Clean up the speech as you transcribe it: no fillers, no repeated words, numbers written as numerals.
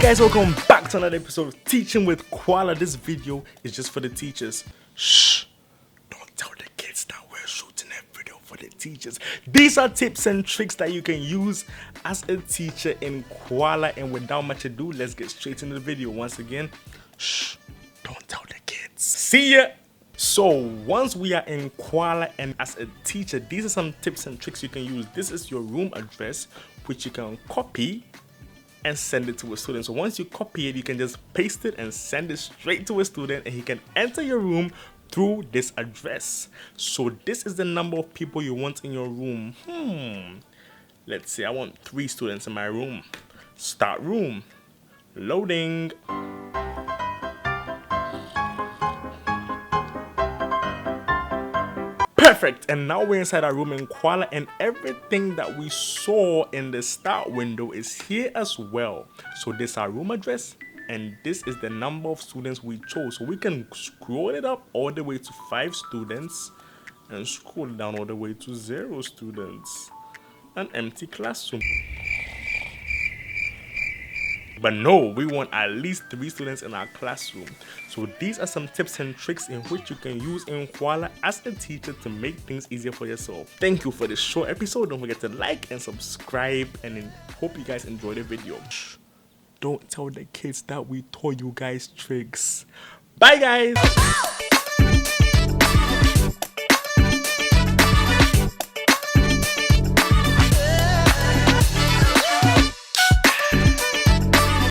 guys, welcome back to another episode of Teaching with Koala. This video is just for the teachers. Shh! Don't tell the kids that we're shooting a video for the teachers. These are tips and tricks that you can use as a teacher in Koala. And without much ado, let's get straight into the video. Once again, shh! Don't tell the kids. See ya! So once we are in Koala and as a teacher, these are some tips and tricks you can use. This is your room address, which you can copy and send it to a student. So once you copy it, you can just paste it and send it straight to a student, and he can enter your room through this address. So this is the number of people you want in your room. Let's say I want 3 students in my room. Start room. Loading. Perfect, and now we're inside our room in Koala, and everything that we saw in the start window is here as well. So this is our room address, and this is the number of students we chose. So we can scroll it up all the way to 5 students and scroll down all the way to 0 students. An empty classroom. But no, we want at least 3 students in our classroom. So these are some tips and tricks in which you can use in Koala as a teacher to make things easier for yourself. Thank you for this short episode. Don't forget to like and subscribe, and hope you guys enjoy the video. Shh. Don't tell the kids that we taught you guys tricks. Bye guys!